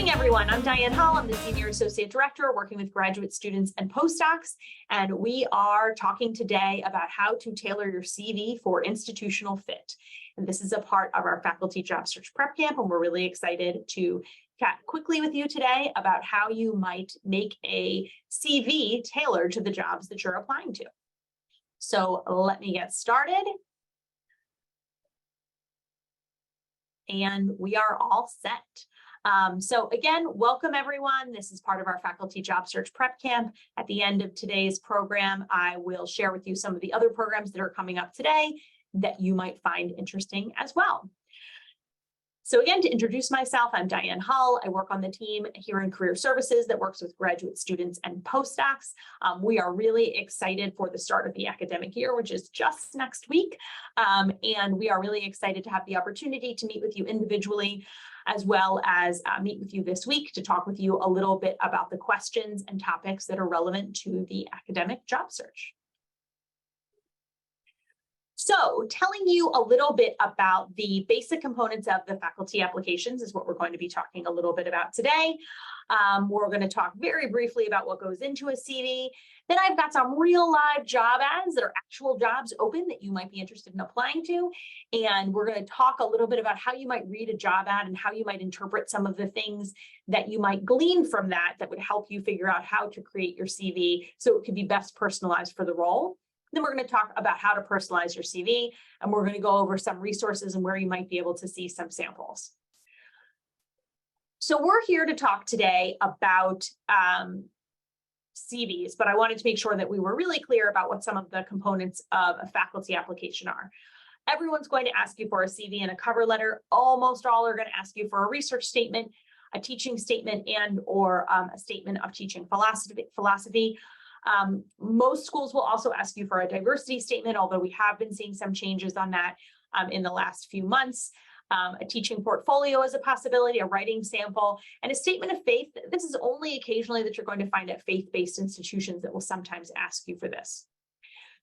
morning, everyone. I'm Diane Hall. I'm the Senior Associate Director working with graduate students and postdocs, and we are talking today about how to tailor your CV for institutional fit. And this is a part of our faculty job search prep camp, and we're really excited to chat quickly with you today about how you might make a CV tailored to the jobs that you're applying to. So let me get started. And we are all set. So again, welcome everyone. This is part of our faculty job search prep camp. At the end of today's program, I will share with you some of the other programs that are coming up today that you might find interesting as well. So again, to introduce myself, I'm Diane Hull. I work on the team here in Career Services that works with graduate students and postdocs. We are really excited for the start of the academic year, which is just next week. And we are really excited to have the opportunity to meet with you individually, as well as meet with you this week to talk with you a little bit about the questions and topics that are relevant to the academic job search. So telling you a little bit about the basic components of the faculty applications is what we're going to be talking a little bit about today. We're going to talk very briefly about what goes into a CV. Then I've got some real live job ads that are actual jobs open that you might be interested in applying to. And we're going to talk a little bit about how you might read a job ad and how you might interpret some of the things that you might glean from that would help you figure out how to create your CV so it could be best personalized for the role. Then we're going to talk about how to personalize your CV, and we're going to go over some resources and where you might be able to see some samples. So we're here to talk today about CVs, but I wanted to make sure that we were really clear about what some of the components of a faculty application are. Everyone's going to ask you for a CV and a cover letter. Almost all are going to ask you for a research statement, a teaching statement, and or a statement of teaching philosophy. Most schools will also ask you for a diversity statement, although we have been seeing some changes on that in the last few months. A teaching portfolio is a possibility, a writing sample, and a statement of faith. This is only occasionally that you're going to find at faith-based institutions that will sometimes ask you for this.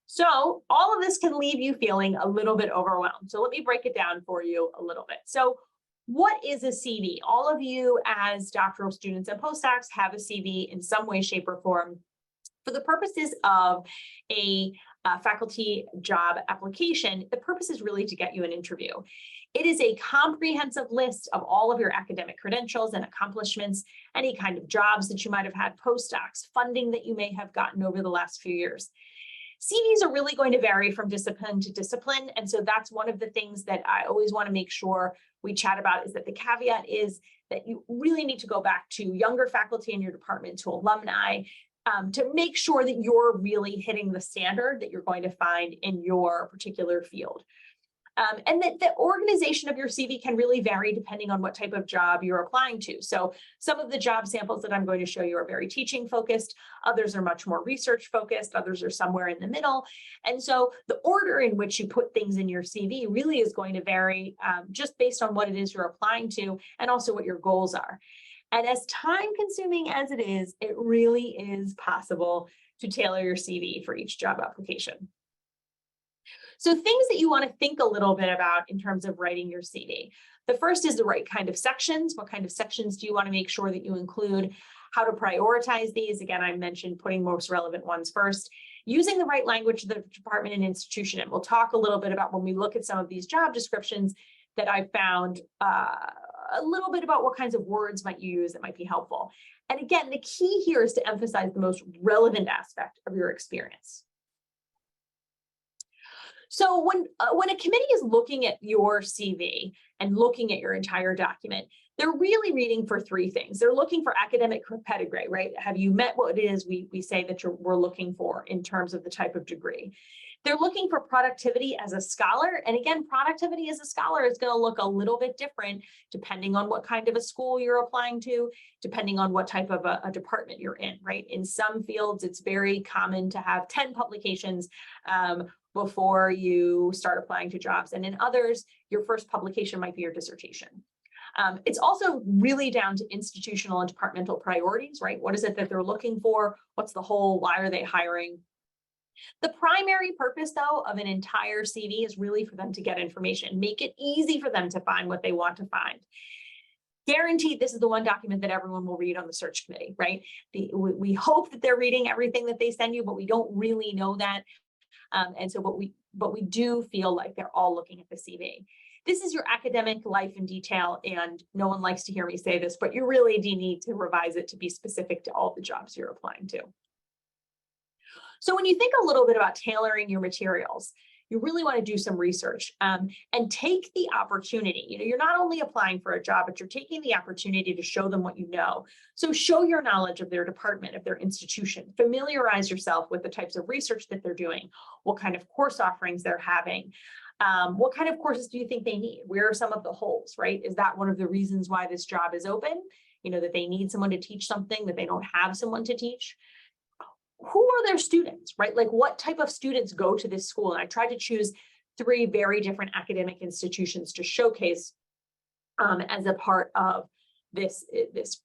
So all of this can leave you feeling a little bit overwhelmed. So let me break it down for you a little bit. So what is a CV? All of you as doctoral students and postdocs have a CV in some way, shape, or form. For the purposes of a faculty job application, the purpose is really to get you an interview. It is a comprehensive list of all of your academic credentials and accomplishments, any kind of jobs that you might have had, postdocs, funding that you may have gotten over the last few years. CVs are really going to vary from discipline to discipline, and so that's one of the things that I always want to make sure we chat about, is that the caveat is that you really need to go back to younger faculty in your department, to alumni, to make sure that you're really hitting the standard that you're going to find in your particular field. And that the organization of your CV can really vary depending on what type of job you're applying to. So some of the job samples that I'm going to show you are very teaching focused, others are much more research focused, others are somewhere in the middle. And so the order in which you put things in your CV really is going to vary just based on what it is you're applying to and also what your goals are. And as time-consuming as it is, it really is possible to tailor your CV for each job application. So things that you want to think a little bit about in terms of writing your CV. The first is the right kind of sections. What kind of sections do you want to make sure that you include? How to prioritize these. Again, I mentioned putting most relevant ones first. Using the right language of the department and institution. And we'll talk a little bit about when we look at some of these job descriptions that I found a little bit about what kinds of words might you use that might be helpful. And again, the key here is to emphasize the most relevant aspect of your experience. So when a committee is looking at your CV and looking at your entire document, they're really reading for three things. They're looking for academic pedigree, right? Have you met what it is we say that we're looking for in terms of the type of degree? They're looking for productivity as a scholar. And again, productivity as a scholar is going to look a little bit different depending on what kind of a school you're applying to, depending on what type of a department you're in, right? In some fields, it's very common to have 10 publications before you start applying to jobs. And in others, your first publication might be your dissertation. It's also really down to institutional and departmental priorities, right? What is it that they're looking for? What's the whole? Why are they hiring? The primary purpose, though, of an entire CV is really for them to get information, make it easy for them to find what they want to find. Guaranteed, this is the one document that everyone will read on the search committee, right? We hope that they're reading everything that they send you, but we don't really know that. And so, but we do feel like they're all looking at the CV. This is your academic life in detail, and no one likes to hear me say this, but you really do need to revise it to be specific to all the jobs you're applying to. So when you think a little bit about tailoring your materials, you really want to do some research and take the opportunity. You're not only applying for a job, but you're taking the opportunity to show them what you know. So show your knowledge of their department, of their institution. Familiarize yourself with the types of research that they're doing, what kind of course offerings they're having. What kind of courses do you think they need? Where are some of the holes, right? Is that one of the reasons why this job is open? That they need someone to teach something that they don't have someone to teach. Who are their students, right? Like what type of students go to this school? And I tried to choose 3 very different academic institutions to showcase as a part of this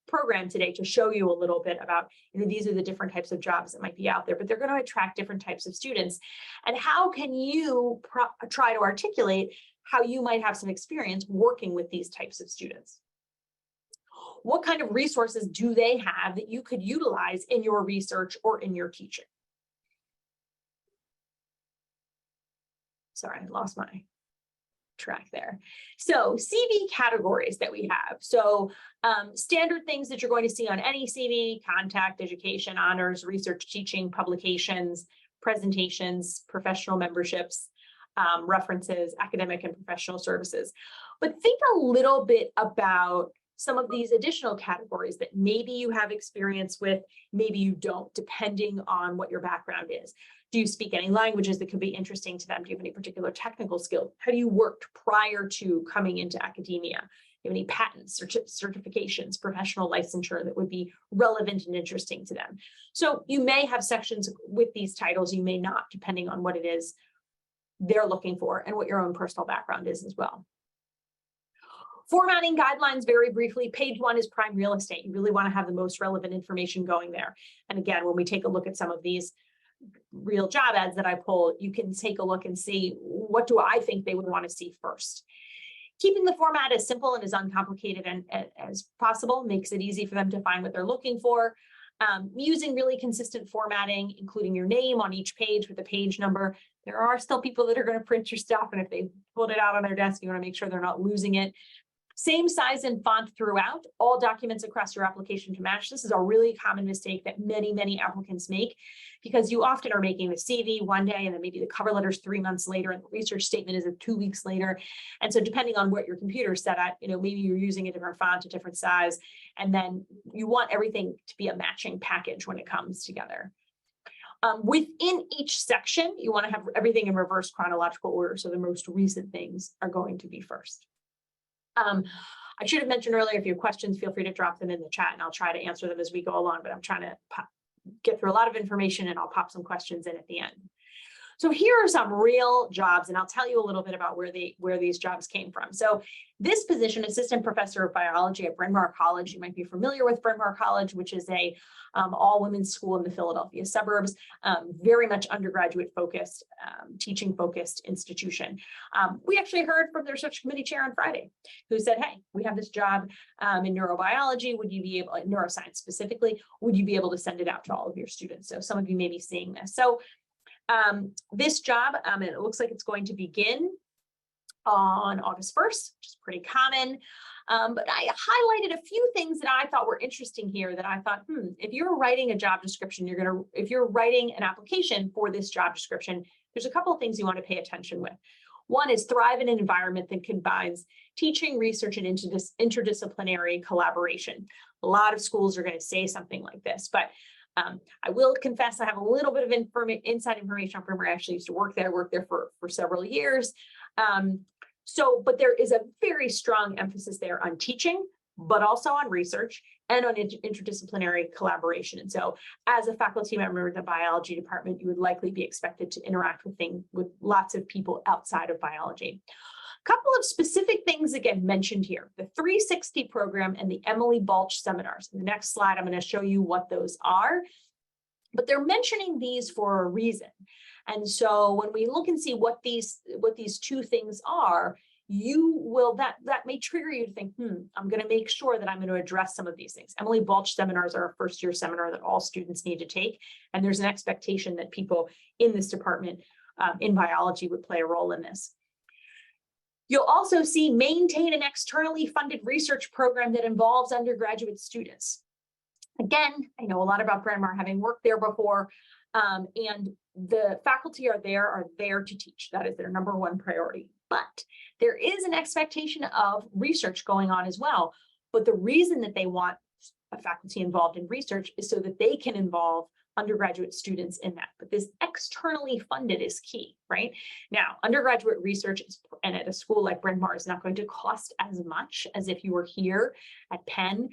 program today, to show you a little bit about, these are the different types of jobs that might be out there, but they're going to attract different types of students. And how can you try to articulate how you might have some experience working with these types of students? What kind of resources do they have that you could utilize in your research or in your teaching? Sorry, I lost my track there. So CV categories that we have. So standard things that you're going to see on any CV: contact, education, honors, research, teaching, publications, presentations, professional memberships, references, academic and professional services. But think a little bit about some of these additional categories that maybe you have experience with, maybe you don't, depending on what your background is. Do you speak any languages that could be interesting to them? Do you have any particular technical skill? Have you worked prior to coming into academia? Do you have any patents, certifications, professional licensure that would be relevant and interesting to them? So you may have sections with these titles, you may not, depending on what it is they're looking for and what your own personal background is as well. Formatting guidelines, very briefly. Page 1 is prime real estate. You really want to have the most relevant information going there. And again, when we take a look at some of these real job ads that I pulled, you can take a look and see, what do I think they would want to see first? Keeping the format as simple and as uncomplicated as possible makes it easy for them to find what they're looking for. Using really consistent formatting, including your name on each page with a page number. There are still people that are going to print your stuff, and if they pulled it out on their desk, you want to make sure they're not losing it. Same size and font throughout, all documents across your application to match. This is a really common mistake that many applicants make, because you often are making the CV one day and then maybe the cover letter's 3 months later and the research statement is 2 weeks later. And so depending on what your computer's set at, maybe you're using a different font, a different size, and then you want everything to be a matching package when it comes together. Within each section, you want to have everything in reverse chronological order. So the most recent things are going to be first. I should have mentioned earlier, if you have questions, feel free to drop them in the chat and I'll try to answer them as we go along, but I'm trying to get through a lot of information and I'll pop some questions in at the end. So here are some real jobs, and I'll tell you a little bit about where these jobs came from. So this position, assistant professor of biology at Bryn Mawr College. You might be familiar with Bryn Mawr College, which is a all-women's school in the Philadelphia suburbs, very much undergraduate focused, teaching focused institution. We actually heard from their search committee chair on Friday, who said, hey, we have this job in neurobiology. Would you be able, neuroscience specifically, would you be able to send it out to all of your students? So some of you may be seeing this. So this job, and it looks like it's going to begin on August 1st, which is pretty common. But I highlighted a few things that I thought were interesting here that I thought, if you're writing a job description, if you're writing an application for this job description, there's a couple of things you want to pay attention with. One is thrive in an environment that combines teaching, research, and interdisciplinary collaboration. A lot of schools are going to say something like this, but I will confess I have a little bit of inside information on Bryn Mawr. I actually used to work there for several years. But there is a very strong emphasis there on teaching, but also on research and on interdisciplinary collaboration. And so as a faculty member in the biology department, you would likely be expected to interact with lots of people outside of biology. Couple of specific things that get mentioned here: the 360 program and the Emily Balch seminars. In the next slide, I'm going to show you what those are, but they're mentioning these for a reason. And so when we look and see what these two things are, that may trigger you to think, I'm going to make sure that I'm going to address some of these things. Emily Balch seminars are a first-year seminar that all students need to take, and there's an expectation that people in this department in biology would play a role in this. You'll also see maintain an externally funded research program that involves undergraduate students. Again, I know a lot about Bryn Mawr, having worked there before, and the faculty are there to teach. That is their number one priority. But there is an expectation of research going on as well. But the reason that they want a faculty involved in research is so that they can involve undergraduate students in that. But this externally funded is key, right? Now, undergraduate research and at a school like Bryn Mawr is not going to cost as much as if you were here at Penn.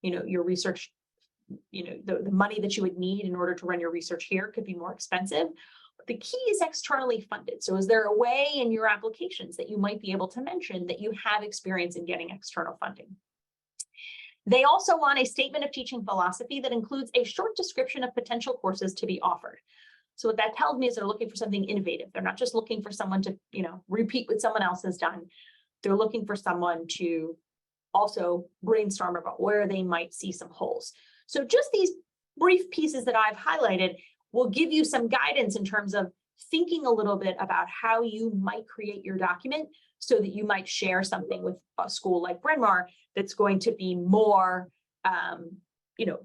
Your research, the money that you would need in order to run your research here could be more expensive. But the key is externally funded. So is there a way in your applications that you might be able to mention that you have experience in getting external funding? They also want a statement of teaching philosophy that includes a short description of potential courses to be offered. So what that tells me is they're looking for something innovative. They're not just looking for someone to, repeat what someone else has done. They're looking for someone to also brainstorm about where they might see some holes. So just these brief pieces that I've highlighted will give you some guidance in terms of thinking a little bit about how you might create your document so that you might share something with a school like Bryn Mawr that's going to be more,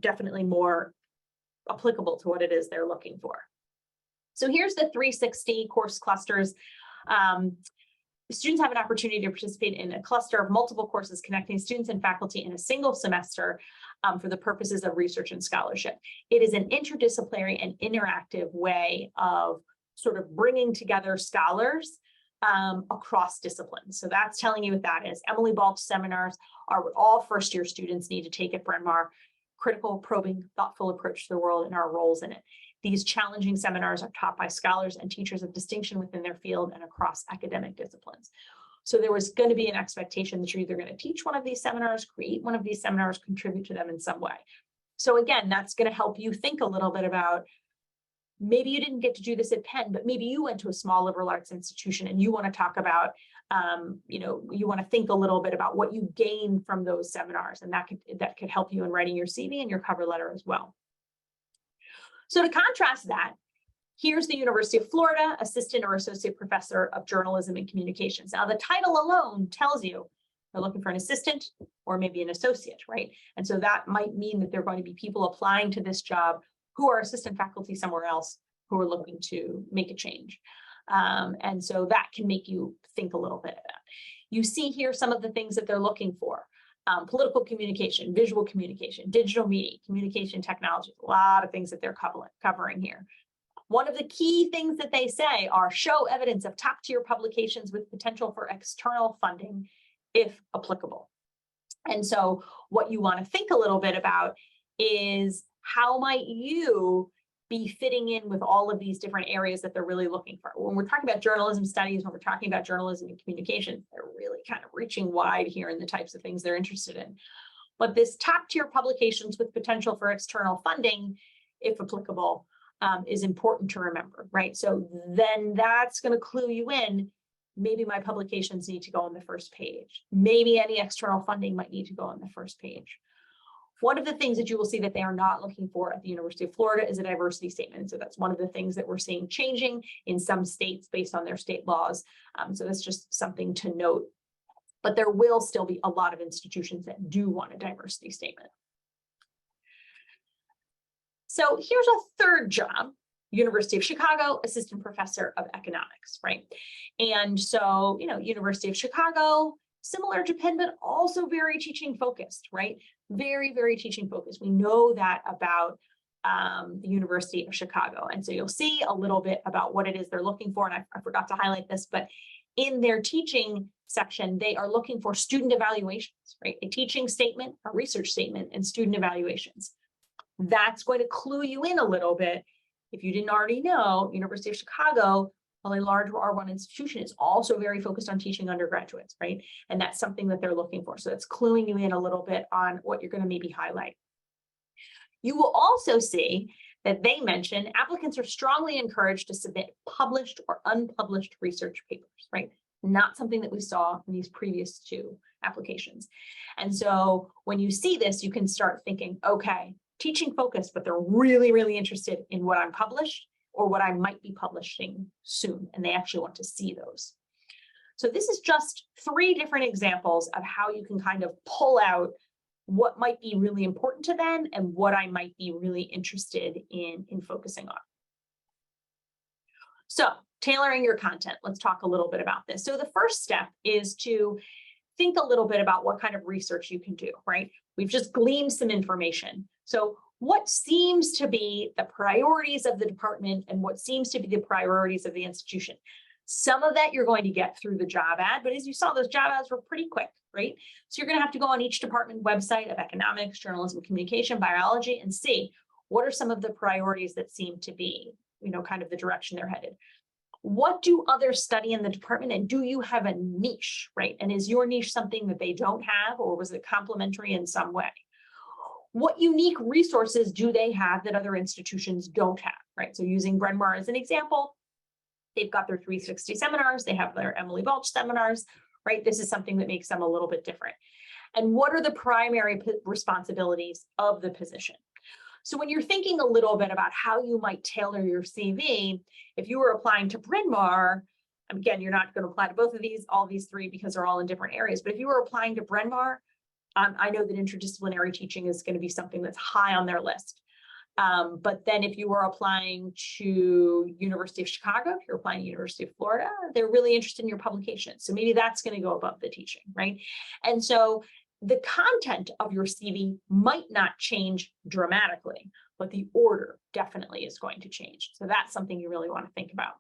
definitely more applicable to what it is they're looking for. So here's the 360 course clusters. Students have an opportunity to participate in a cluster of multiple courses connecting students and faculty in a single semester for the purposes of research and scholarship. It is an interdisciplinary and interactive way of sort of bringing together scholars across disciplines. So that's telling you what that is. Emily Balch seminars are what all first-year students need to take at Bryn Mawr. Critical, probing, thoughtful approach to the world and our roles in it. These challenging seminars are taught by scholars and teachers of distinction within their field and across academic disciplines. So there was going to be an expectation that you're either going to teach one of these seminars, create one of these seminars, contribute to them in some way. So again, that's going to help you think a little bit about, maybe you didn't get to do this at Penn, but maybe you went to a small liberal arts institution and you want to talk about, you want to think a little bit about what you gain from those seminars, and that could help you in writing your CV and your cover letter as well. So to contrast that, here's the University of Florida Assistant or Associate Professor of Journalism and Communications. Now, the title alone tells you they're looking for an assistant or maybe an associate, right? And so that might mean that there are going to be people applying to this job who are assistant faculty somewhere else who are looking to make a change. And so that can make you think a little bit of that. You see here some of the things that they're looking for. Political communication, visual communication, digital media, communication technology, a lot of things that they're covering here. One of the key things that they say are show evidence of top-tier publications with potential for external funding, if applicable. And so what you want to think a little bit about is, how might you be fitting in with all of these different areas that they're really looking for? When we're talking about journalism studies, when we're talking about journalism and communication, they're really kind of reaching wide here in the types of things they're interested in. But this top-tier publications with potential for external funding, if applicable, is important to remember, right? So then that's going to clue you in. Maybe my publications need to go on the first page. Maybe any external funding might need to go on the first page. One of the things that you will see that they are not looking for at the University of Florida is a diversity statement. So that's one of the things that we're seeing changing in some states based on their state laws. So that's just something to note. But there will still be a lot of institutions that do want a diversity statement. So here's a third job, University of Chicago, Assistant Professor of Economics, right? And so, University of Chicago, similar to Penn, but also very teaching focused, right? Very, very teaching focused. We know that about the University of Chicago. And so you'll see a little bit about what it is they're looking for. And I forgot to highlight this, but in their teaching section, they are looking for student evaluations, right? A teaching statement, a research statement, and student evaluations. That's going to clue you in a little bit. If you didn't already know, University of Chicago, while a large R1 institution, is also very focused on teaching undergraduates, right? And that's something that they're looking for. So that's cluing you in a little bit on what you're going to maybe highlight. You will also see that they mention applicants are strongly encouraged to submit published or unpublished research papers, right? Not something that we saw in these previous two applications. And so when you see this, you can start thinking, okay, teaching focused, but they're really, really interested in what I'm published or what I might be publishing soon, and they actually want to see those. So this is just 3 different examples of how you can kind of pull out what might be really important to them and what I might be really interested in focusing on. So tailoring your content, let's talk a little bit about this. So the first step is to think a little bit about what kind of research you can do, right? We've just gleaned some information. So what seems to be the priorities of the department and what seems to be the priorities of the institution? Some of that you're going to get through the job ad, but as you saw, those job ads were pretty quick, right? So you're going to have to go on each department website of economics, journalism, communication, biology, and see what are some of the priorities that seem to be, kind of the direction they're headed. What do others study in the department, and do you have a niche, right? And is your niche something that they don't have, or was it complementary in some way? What unique resources do they have that other institutions don't have, right? So using Bryn Mawr as an example, they've got their 360 seminars, they have their Emily Balch seminars, right? This is something that makes them a little bit different. And what are the primary responsibilities of the position? So when you're thinking a little bit about how you might tailor your CV, if you were applying to Bryn Mawr, again, you're not going to apply to both of these, all these 3, because they're all in different areas. But if you were applying to Bryn Mawr, I know that interdisciplinary teaching is going to be something that's high on their list. But then if you were applying to University of Chicago, if you're applying to University of Florida, they're really interested in your publications. So maybe that's going to go above the teaching, right? And so the content of your CV might not change dramatically, but the order definitely is going to change. So that's something you really want to think about.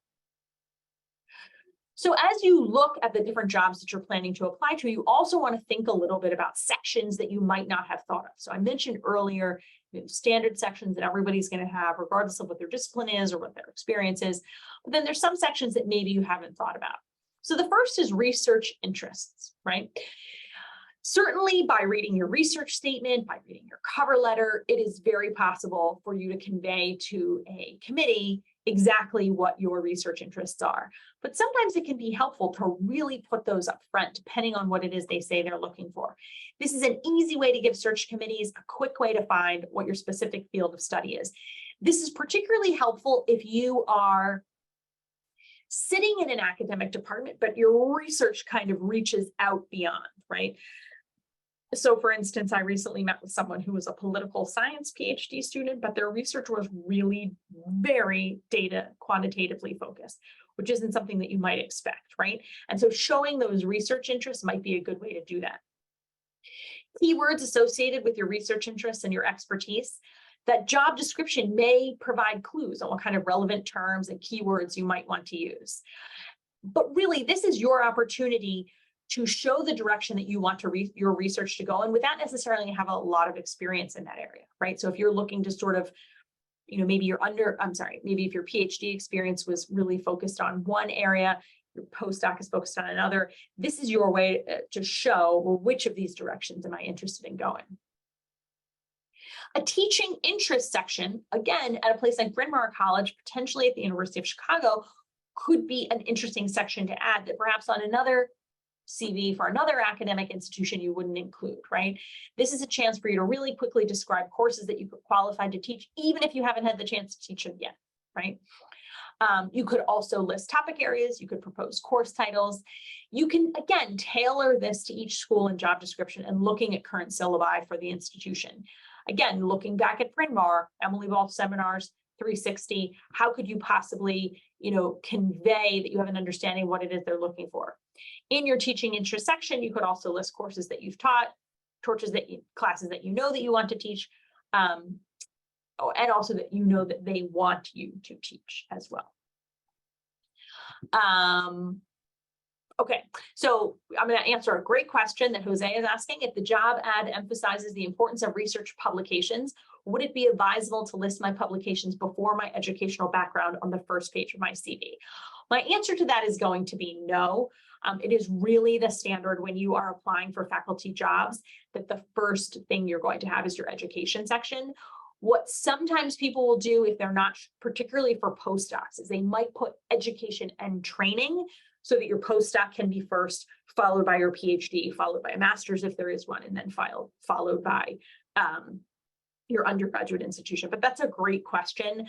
So as you look at the different jobs that you're planning to apply to, you also want to think a little bit about sections that you might not have thought of. So I mentioned earlier, standard sections that everybody's going to have, regardless of what their discipline is or what their experience is. But then there's some sections that maybe you haven't thought about. So the first is research interests, right? Certainly by reading your research statement, by reading your cover letter, it is very possible for you to convey to a committee exactly what your research interests are. But sometimes it can be helpful to really put those up front, depending on what it is they say they're looking for. This is an easy way to give search committees a quick way to find what your specific field of study is. This is particularly helpful if you are sitting in an academic department, but your research kind of reaches out beyond, right? So for instance, I recently met with someone who was a political science PhD student, but their research was really very data quantitatively focused, which isn't something that you might expect, right? And so showing those research interests might be a good way to do that. Keywords associated with your research interests and your expertise. That job description may provide clues on what kind of relevant terms and keywords you might want to use. But really, this is your opportunity to show the direction that you want your research to go in without necessarily have a lot of experience in that area, right? So if you're looking to sort of, maybe if your PhD experience was really focused on one area, your postdoc is focused on another, this is your way to show, well, which of these directions am I interested in going? A teaching interest section, again, at a place like Bryn Mawr College, potentially at the University of Chicago, could be an interesting section to add that perhaps on another CV for another academic institution you wouldn't include, right? This is a chance for you to really quickly describe courses that you could qualify to teach, even if you haven't had the chance to teach them yet, right? You could also list topic areas, you could propose course titles. You can, again, tailor this to each school and job description and looking at current syllabi for the institution. Again, looking back at Bryn Mawr, Emily Balch seminars, 360, how could you possibly, convey that you have an understanding of what it is they're looking for? In your teaching interest section, you could also list courses that you've taught, classes that you know that you want to teach, and also that you know that they want you to teach as well. Okay, so I'm going to answer a great question that Jose is asking. If the job ad emphasizes the importance of research publications, would it be advisable to list my publications before my educational background on the first page of my CV? My answer to that is going to be no. It is really the standard when you are applying for faculty jobs that the first thing you're going to have is your education section. What sometimes people will do if they're not, particularly for postdocs, is they might put education and training so that your postdoc can be first, followed by your PhD, followed by a master's if there is one, and then followed by your undergraduate institution. But that's a great question.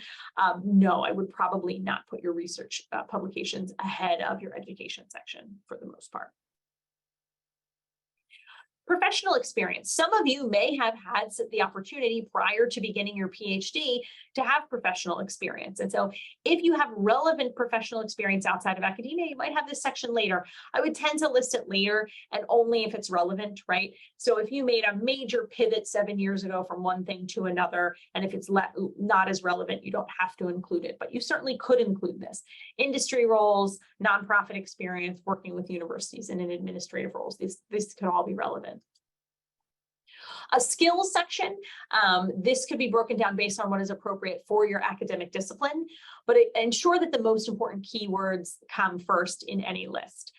No, I would probably not put your research publications ahead of your education section for the most part. Professional experience. Some of you may have had the opportunity prior to beginning your PhD to have professional experience. And so if you have relevant professional experience outside of academia, you might have this section later. I would tend to list it later and only if it's relevant, right? So if you made a major pivot 7 years ago from one thing to another, and if it's not as relevant, you don't have to include it, but you certainly could include this. Industry roles, nonprofit experience, working with universities, and in administrative roles. This could all be relevant. A skills section, this could be broken down based on what is appropriate for your academic discipline, but ensure that the most important keywords come first in any list.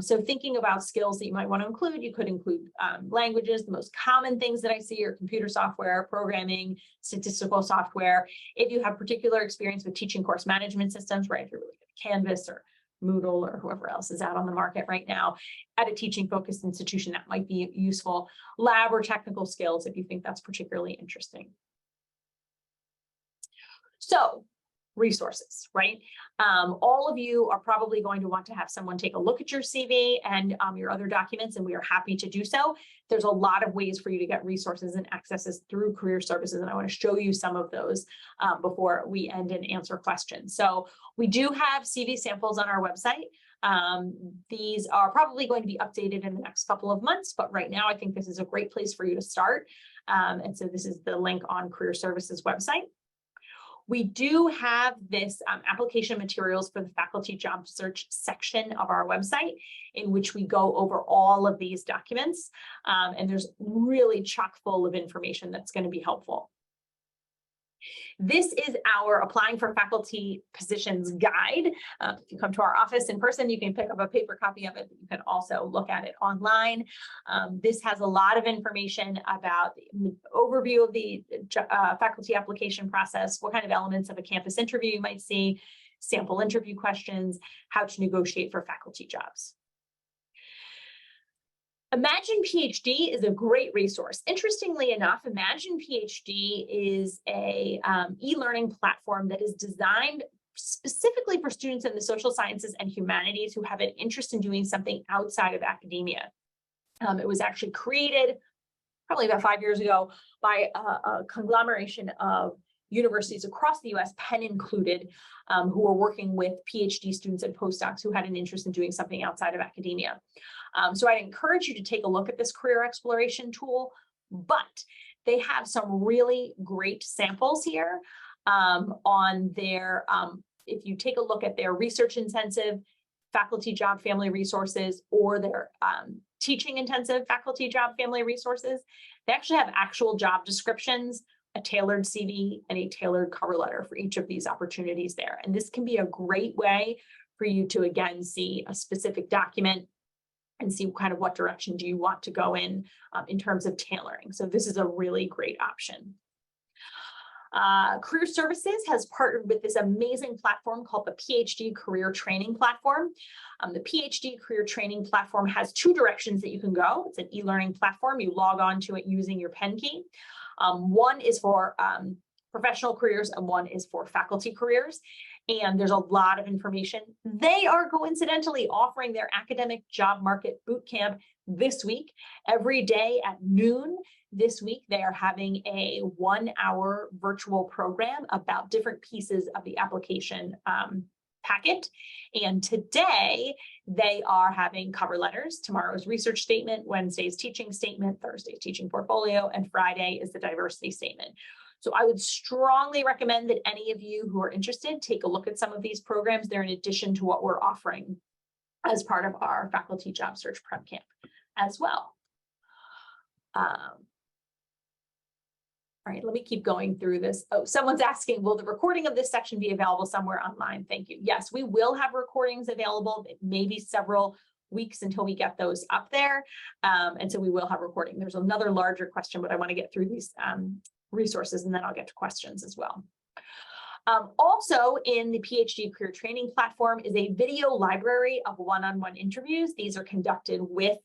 So thinking about skills that you might want to include, you could include languages. The most common things that I see are computer software, programming, statistical software. If you have particular experience with teaching course management systems, right, if you're really good at Canvas or Moodle or whoever else is out on the market right now at a teaching focused institution, that might be useful. Lab or technical skills if you think that's particularly interesting. So resources, right? All of you are probably going to want to have someone take a look at your CV and your other documents, and we are happy to do so. There's a lot of ways for you to get resources and accesses through career services, and I want to show you some of those before we end and answer questions. So we do have CV samples on our website. These are probably going to be updated in the next couple of months, but right now I think this is a great place for you to start. And so this is the link on Career Services website. We do have this application materials for the faculty job search section of our website, in which we go over all of these documents. And there's really chock full of information that's going to be helpful. This is our applying for faculty positions guide. If you come to our office in person, you can pick up a paper copy of it. You can also look at it online. This has a lot of information about the overview of the faculty application process, what kind of elements of a campus interview you might see, sample interview questions, how to negotiate for faculty jobs. Imagine PhD is a great resource. Interestingly enough, Imagine PhD is a e-learning platform that is designed specifically for students in the social sciences and humanities who have an interest in doing something outside of academia. It was actually created probably about 5 years ago by a conglomeration of universities across the US, Penn included, who were working with PhD students and postdocs who had an interest in doing something outside of academia. So I'd encourage you to take a look at this career exploration tool, but they have some really great samples here on their, if you take a look at their research intensive faculty job family resources or their teaching intensive faculty job family resources, they actually have actual job descriptions, a tailored CV, and a tailored cover letter for each of these opportunities there. And this can be a great way for you to, again, see a specific document and see kind of what direction do you want to go in terms of tailoring. So this is a really great option. Career Services has partnered with this amazing platform called the PhD Career Training Platform. The PhD Career Training Platform has two directions that you can go. It's an e-learning platform. You log on to it using your pen key. One is for professional careers and one is for faculty careers. And there's a lot of information. They are coincidentally offering their academic job market bootcamp this week. Every day at noon this week, they are having a 1-hour virtual program about different pieces of the application packet. And today they are having cover letters. Tomorrow's research statement, Wednesday's teaching statement, Thursday's teaching portfolio, and Friday is the diversity statement. So I would strongly recommend that any of you who are interested take a look at some of these programs. They're in addition to what we're offering as part of our faculty job search prep camp as well. All right, let me keep going through this. Oh, someone's asking, will the recording of this section be available somewhere online? Thank you. Yes, we will have recordings available. It may be several weeks until we get those up there. And so we will have recording. There's another larger question, but I want to get through these resources and then I'll get to questions as well. Also in the PhD career training platform is a video library of one-on-one interviews. These are conducted with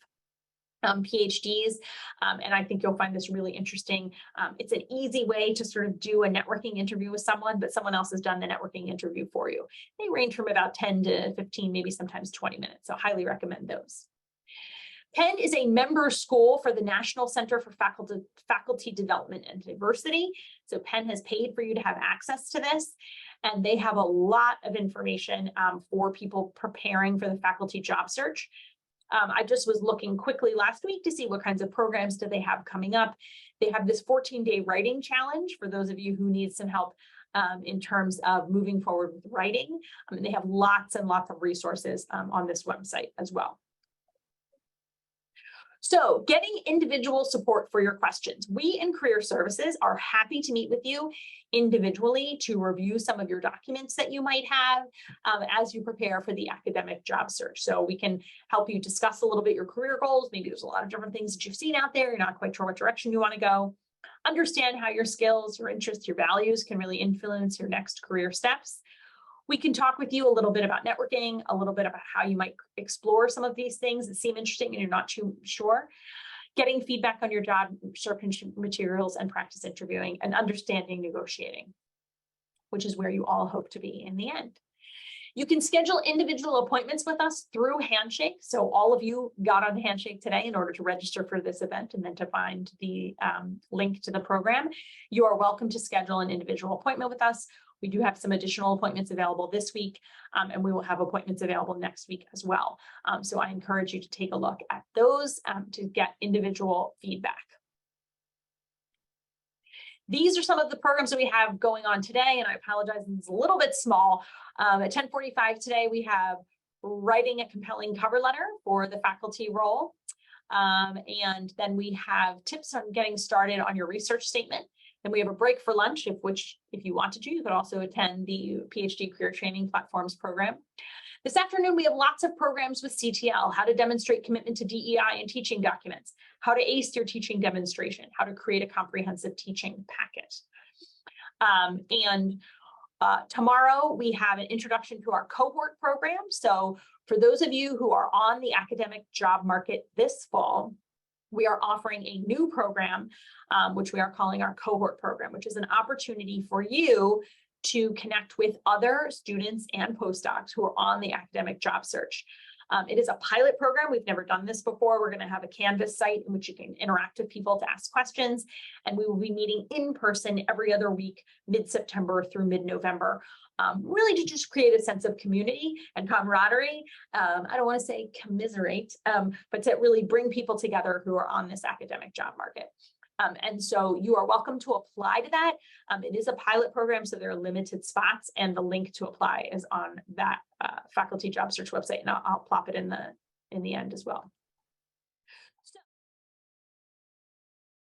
PhDs, and I think you'll find this really interesting. It's an easy way to sort of do a networking interview with someone, but someone else has done the networking interview for you. They range from about 10 to 15, maybe sometimes 20 minutes, so highly recommend those. Penn is a member school for the National Center for Faculty Development and Diversity. So Penn has paid for you to have access to this, and they have a lot of information for people preparing for the faculty job search. I just was looking quickly last week to see what kinds of programs do they have coming up. They have this 14-day writing challenge for those of you who need some help in terms of moving forward with writing. They have lots and lots of resources on this website as well. So getting individual support for your questions. We in Career Services are happy to meet with you individually to review some of your documents that you might have as you prepare for the academic job search. So we can help you discuss a little bit your career goals. Maybe there's a lot of different things that you've seen out there. You're not quite sure what direction you want to go. Understand how your skills, your interests, your values can really influence your next career steps. We can talk with you a little bit about networking, a little bit about how you might explore some of these things that seem interesting and you're not too sure. Getting feedback on your job search materials and practice interviewing, and understanding negotiating, which is where you all hope to be in the end. You can schedule individual appointments with us through Handshake. So all of you got on Handshake today in order to register for this event and then to find the link to the program. You are welcome to schedule an individual appointment with us. We do have some additional appointments available this week, and we will have appointments available next week as well. So I encourage you to take a look at those to get individual feedback. These are some of the programs that we have going on today, and I apologize, it's a little bit small. At 10:45 today, we have writing a compelling cover letter for the faculty role. And then we have tips on getting started on your research statement. Then we have a break for lunch, if you wanted to, you could also attend the PhD Career Training Platforms program. This afternoon, we have lots of programs with CTL, how to demonstrate commitment to DEI in teaching documents, how to ace your teaching demonstration, how to create a comprehensive teaching packet. Tomorrow, we have an introduction to our cohort program. So for those of you who are on the academic job market this fall, we are offering a new program, which we are calling our cohort program, which is an opportunity for you to connect with other students and postdocs who are on the academic job search. It is a pilot program. We've never done this before. We're going to have a Canvas site in which you can interact with people to ask questions, and we will be meeting in person every other week, mid-September through mid-November, really to just create a sense of community and camaraderie. I don't want to say commiserate, but to really bring people together who are on this academic job market. And so you are welcome to apply to that. It is a pilot program, so there are limited spots, and the link to apply is on that faculty job search website, and I'll plop it in the end as well.